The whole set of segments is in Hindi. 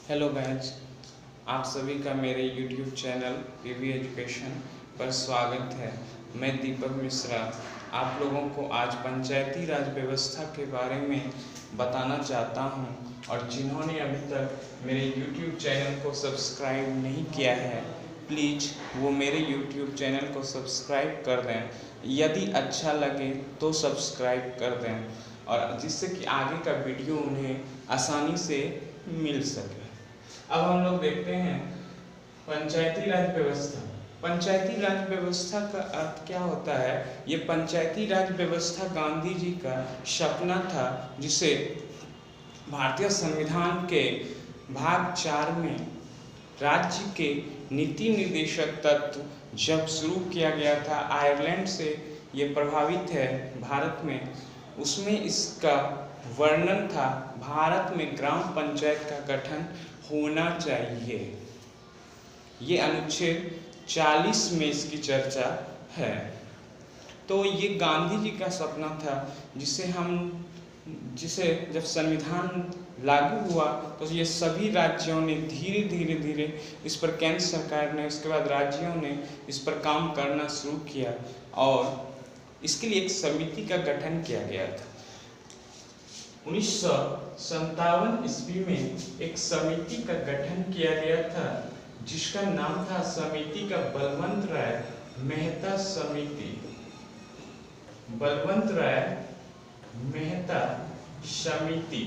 हेलो गाइज, आप सभी का मेरे YouTube चैनल पीवी एजुकेशन पर स्वागत है। मैं दीपक मिश्रा आप लोगों को आज पंचायती राज व्यवस्था के बारे में बताना चाहता हूं और जिन्होंने अभी तक मेरे YouTube चैनल को सब्सक्राइब नहीं किया है प्लीज़ वो मेरे YouTube चैनल को सब्सक्राइब कर दें। यदि अच्छा लगे तो सब्सक्राइब कर दें और जिससे कि आगे का वीडियो उन्हें आसानी से मिल सके। अब हम लोग देखते हैं पंचायती राज व्यवस्था। पंचायती राज व्यवस्था का अर्थ क्या होता है? ये पंचायती राज व्यवस्था गांधी जी का सपना था, जिसे भारतीय संविधान के भाग 4 में राज्य के नीति निर्देशक तत्व जब शुरू किया गया था, आयरलैंड से ये प्रभावित है भारत में, उसमें इसका वर्णन था भारत में ग्राम पंचायत का गठन होना चाहिए। ये अनुच्छेद 40 में इसकी चर्चा है। तो ये गांधी जी का सपना था, जिसे जब संविधान लागू हुआ तो ये सभी राज्यों ने धीरे धीरे इस पर, केंद्र सरकार ने, उसके बाद राज्यों ने इस पर काम करना शुरू किया और इसके लिए एक समिति का गठन किया गया था। 1957 ईस्वी में एक समिति का गठन किया गया था जिसका नाम था समिति का बलवंत राय मेहता समिति। बलवंत राय मेहता समिति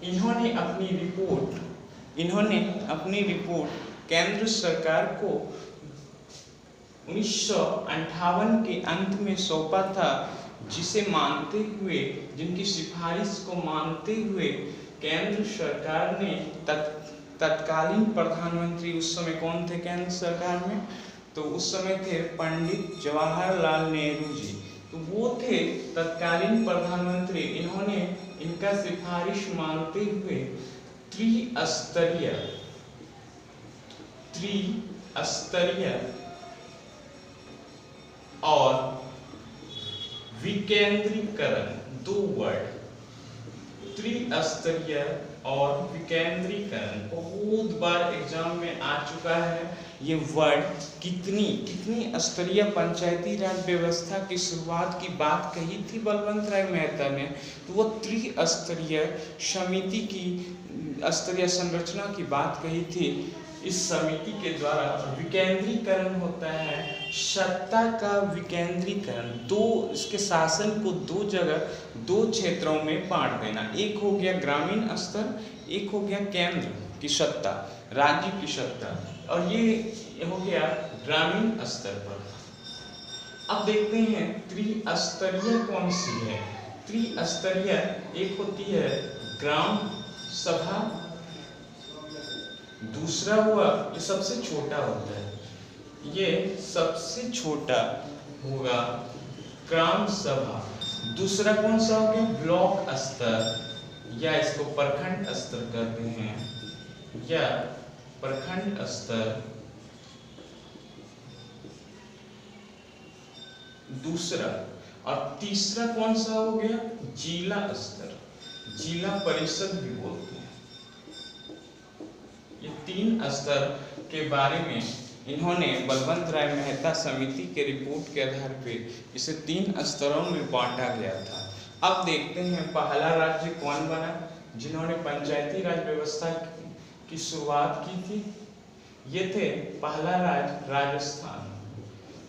इन्होंने अपनी रिपोर्ट केंद्र सरकार को 1958 के अंत में सौंपा था, जिनकी सिफारिश को मानते हुए केंद्र सरकार ने तत्कालीन प्रधानमंत्री, उस समय कौन थे केंद्र सरकार में? तो उस समय थे पंडित जवाहरलाल नेहरू जी। तो वो थे तत्कालीन प्रधानमंत्री। इन्होंने इनका सिफारिश मानते हुए त्रिस्तरीय और विकेंद्रीकरण, 2 वर्ड, त्रिस्तरीय और विकेंद्रीकरण बहुत बार एग्जाम में आ चुका है ये वर्ड। कितनी स्तरीय पंचायती राज व्यवस्था की शुरुआत की बात कही थी बलवंत राय मेहता ने, तो वो त्रिस्तरीय समिति की स्तरीय संरचना की बात कही थी। इस समिति के द्वारा विकेंद्रीकरण होता है, सत्ता का विकेंद्रीकरण, इसके शासन को 2 क्षेत्रों में बांट देना। एक हो गया ग्रामीण स्तर, एक हो गया केंद्र की सत्ता, राज्य की सत्ता, और ये हो गया ग्रामीण स्तर पर। अब देखते हैं त्रिस्तरीय कौन सी है। त्रिस्तरीय एक होती है ग्राम सभा, दूसरा हुआ, ये सबसे छोटा होता है, ये सबसे छोटा होगा ग्राम सभा। दूसरा कौन सा हो गया? ब्लॉक स्तर, या इसको प्रखंड स्तर कहते हैं, या प्रखंड स्तर दूसरा। और तीसरा कौन सा हो गया? जिला स्तर, जिला परिषद भी बोलते हैं। ये 3 स्तर के बारे में इन्होंने बलवंत राय मेहता समिति के रिपोर्ट के आधार पर इसे 3 स्तरों में बांटा गया था। अब देखते हैं पहला राज्य कौन बना जिन्होंने पंचायती राज व्यवस्था की शुरुआत की थी। ये थे पहला राज्य राजस्थान।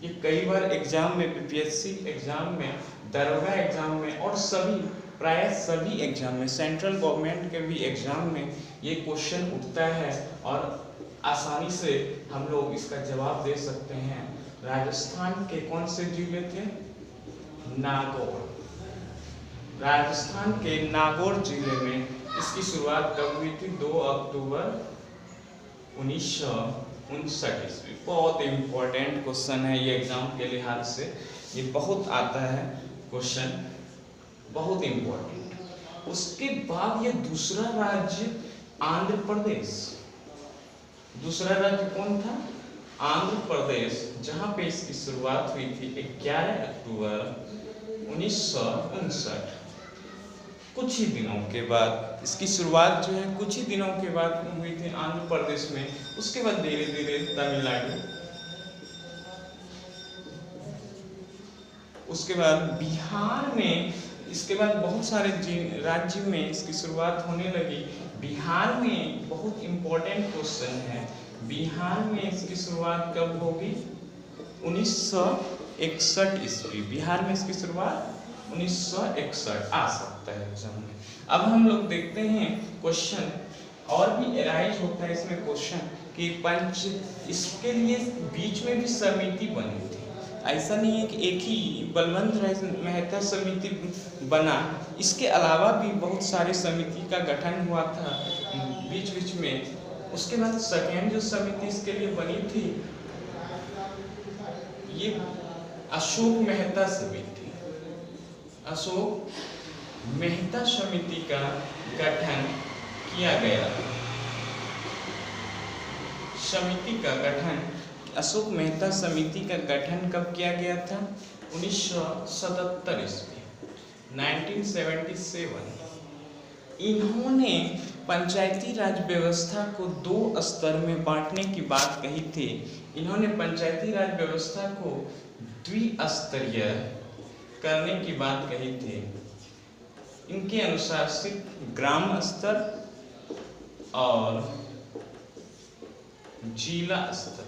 ये कई बार एग्जाम में, बीपीएससी एग्जाम में, दरोगा एग्जाम में और प्राय सभी एग्जाम में, सेंट्रल गवर्नमेंट के भी एग्जाम में ये क्वेश्चन उठता है और आसानी से हम लोग इसका जवाब दे सकते हैं। राजस्थान के कौन से जिले थे? नागौर। राजस्थान के नागौर जिले में इसकी शुरुआत कब हुई थी? 2 अक्टूबर 1959 ईस्वी। बहुत इम्पोर्टेंट क्वेश्चन है ये एग्जाम के लिहाज से, ये बहुत आता है क्वेश्चन, बहुत इम्पोर्टेंट। उसके बाद ये दूसरा राज्य आंध्र प्रदेश। दूसरा राज्य कौन था? आंध्र प्रदेश, जहां पे इसकी शुरुआत हुई थी 11 अक्टूबर 1959। कुछ ही दिनों के बाद इसकी शुरुआत जो है कुछ ही दिनों के बाद हुई थी आंध्र प्रदेश में। उसके बाद धीरे धीरे तमिलनाडु, उसके बाद बिहार में, इसके बाद बहुत सारे राज्य में इसकी शुरुआत होने लगी। बिहार में बहुत इम्पोर्टेंट क्वेश्चन है, बिहार में इसकी शुरुआत कब होगी? 1961 ईस्वी। बिहार में इसकी शुरुआत 1961 आ सकता है एग्जाम में। अब हम लोग देखते हैं क्वेश्चन, और भी एराइज होता है इसमें क्वेश्चन कि इसके लिए बीच में भी समिति बनी थी। ऐसा नहीं है कि एक ही बलवंत राय मेहता समिति बना, इसके अलावा भी बहुत सारे समिति का गठन हुआ था बीच बीच में। उसके बाद सेकेंड जो समिति इसके लिए बनी थी ये अशोक मेहता समिति, अशोक मेहता समिति का गठन किया गया। समिति का गठन, अशोक मेहता समिति का गठन कब किया गया था? 1977 ईस्वी, 1977। इन्होंने पंचायती राज व्यवस्था को 2 स्तर में बांटने की बात कही थी। इन्होंने पंचायती राज व्यवस्था को द्विस्तरीय करने की बात कही थी। इनके अनुसार सिर्फ ग्राम स्तर और जिला स्तर,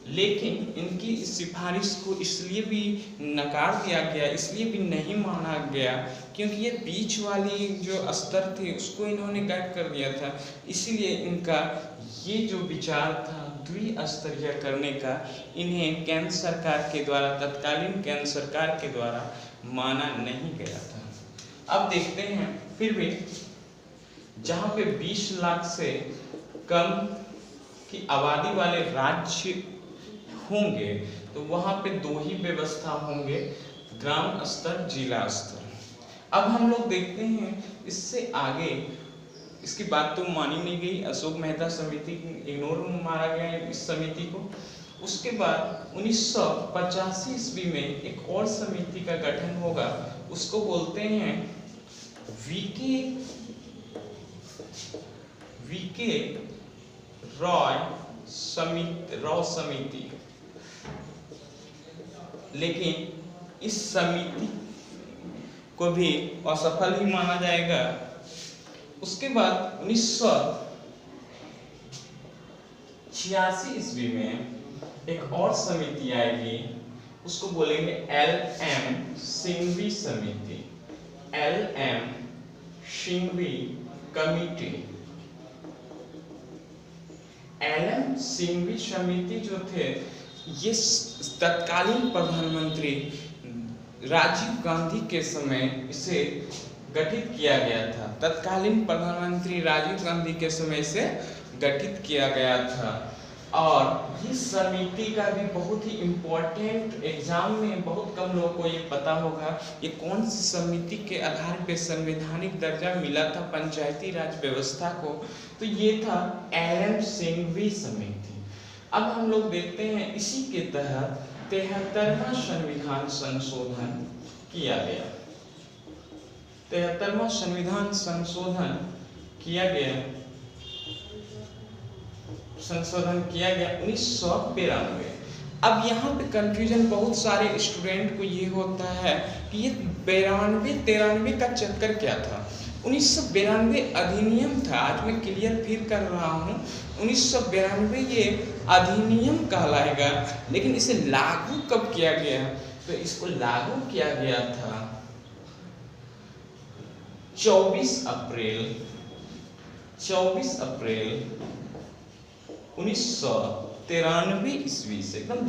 लेकिन इनकी इस सिफारिश को इसलिए भी नकार दिया गया, इसलिए भी नहीं माना गया क्योंकि ये बीच वाली जो स्तर थे उसको इन्होंने गायब कर दिया था। इसीलिए इनका ये जो विचार था द्विस्तरीय करने का, इन्हें केंद्र सरकार के द्वारा, तत्कालीन केंद्र सरकार के द्वारा माना नहीं गया था। अब देखते हैं फिर भी जहाँ पे 20 लाख से कम की आबादी वाले राज्य होंगे तो वहां पे 2 ही व्यवस्था होंगे, ग्राम स्तर, जिला स्तर। अब हम लोग देखते हैं इससे आगे इसकी बात तो मानी नहीं गई, अशोक मेहता समिति इग्नोर मारा गया इस समिति को। उसके बाद 1985 ईस्वी में एक और समिति का गठन होगा, उसको बोलते हैं वीके रॉय समिति। लेकिन इस समिति को भी असफल ही माना जाएगा। उसके बाद 1986 ईस्वी में एक और समिति आएगी, उसको बोलेंगे LM सिंघवी समिति, LM Singhvi committee. LM Singhvi समिति जो थे ये तत्कालीन प्रधानमंत्री राजीव गांधी के समय इसे गठित किया गया था। तत्कालीन प्रधानमंत्री राजीव गांधी के समय से गठित किया गया था। और इस समिति का भी बहुत ही इम्पोर्टेंट, एग्जाम में बहुत कम लोगों को ये पता होगा ये कौन सी समिति के आधार पे संवैधानिक दर्जा मिला था पंचायती राज व्यवस्था को, तो ये था LM सिंघवी समिति। अब हम लोग देखते हैं इसी के तहत 73वां संविधान संशोधन किया गया। 73वां संविधान संशोधन किया गया 1992। अब यहाँ पे कंफ्यूजन बहुत सारे स्टूडेंट को ये होता है कि ये 92-93 का चक्कर क्या था। 1992 अधिनियम था, आज मैं क्लियर फिर कर रहा हूँ, 1992 ये अधिनियम कहलाएगा। लेकिन इसे लागू कब किया गया? तो इसको लागू किया गया था 24 अप्रैल 1993 ईस्वी से। एकदम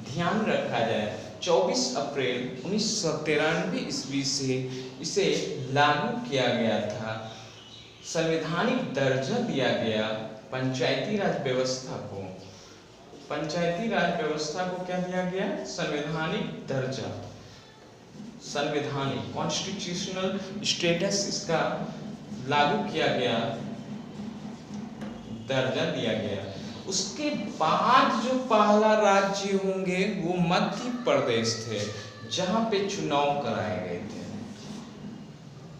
ध्यान रखा जाए, 24 अप्रैल 1993 ईस्वी से इसे लागू किया गया था। संवैधानिक दर्जा दिया गया पंचायती राज व्यवस्था को। पंचायती राज व्यवस्था को क्या दिया गया? संवैधानिक दर्जा, संवैधानिक कॉन्स्टिट्यूशनल स्टेटस इसका लागू किया गया, दर्जा दिया गया। उसके बाद जो पहला राज्य होंगे वो मध्य प्रदेश थे, जहां पे चुनाव कराए गए थे।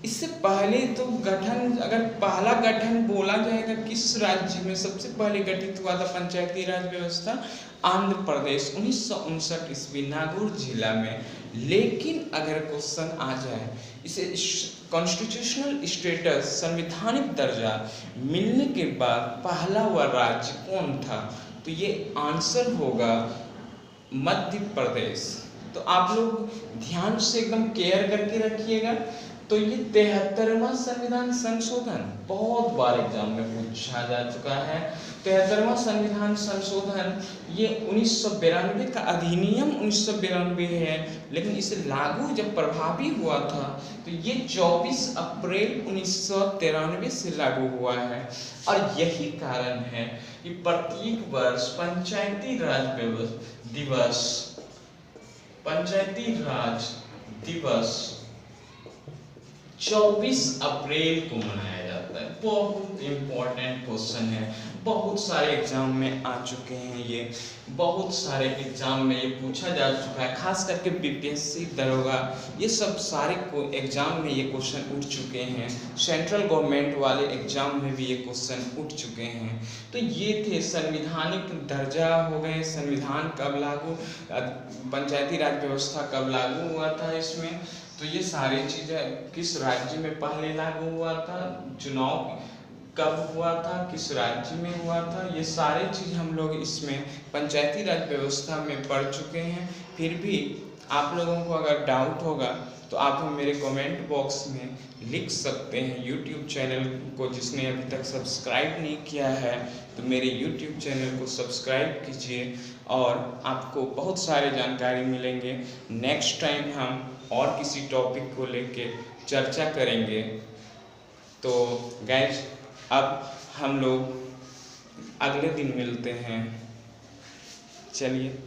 इससे पहले तो गठन, अगर पहला गठन बोला जाएगा किस राज्य में सबसे पहले गठित हुआ था पंचायती राज व्यवस्था, आंध्र प्रदेश 1959 ईस्वी नागौर जिला में। लेकिन अगर क्वेश्चन आ जाए इसे कॉन्स्टिट्यूशनल स्टेटस संवैधानिक दर्जा मिलने के बाद पहला हुआ राज्य कौन था, तो ये आंसर होगा मध्य प्रदेश। तो आप लोग ध्यान से एकदम केयर करके रखिएगा। तो ये 73वां संविधान संशोधन बहुत बार एग्जाम में पूछा जा चुका है। 73वां संविधान संशोधन ये 1992 का अधिनियम 1992 है, लेकिन इसे लागू जब प्रभावी हुआ था तो ये 24 अप्रैल 1993 से लागू हुआ है। और यही कारण है कि प्रत्येक वर्ष पंचायती राज दिवस 24 अप्रैल को मनाया जाता है। बहुत इंपॉर्टेंट क्वेश्चन है, बहुत सारे एग्जाम में आ चुके हैं, ये बहुत सारे एग्जाम में ये पूछा जा चुका है, खास करके बीपीएससी, दरोगा, ये सब सारे एग्जाम में ये क्वेश्चन उठ चुके हैं। सेंट्रल गवर्नमेंट वाले एग्जाम में भी ये क्वेश्चन उठ चुके हैं। तो ये थे संविधानिक दर्जा हो गए, संविधान कब लागू, पंचायती राज व्यवस्था कब लागू हुआ था इसमें, तो ये सारी चीज़ें, किस राज्य में पहले लागू हुआ था, चुनाव कब हुआ था, किस राज्य में हुआ था, ये सारी चीज़ हम लोग इसमें पंचायती राज व्यवस्था में पढ़ चुके हैं। फिर भी आप लोगों को अगर डाउट होगा तो आप मेरे कमेंट बॉक्स में लिख सकते हैं। यूट्यूब चैनल को जिसने अभी तक सब्सक्राइब नहीं किया है तो मेरे यूट्यूब चैनल को सब्सक्राइब कीजिए और आपको बहुत सारे जानकारी मिलेंगे। नेक्स्ट टाइम हम और किसी टॉपिक को लेके चर्चा करेंगे। तो गाइज अब हम लोग अगले दिन मिलते हैं। चलिए।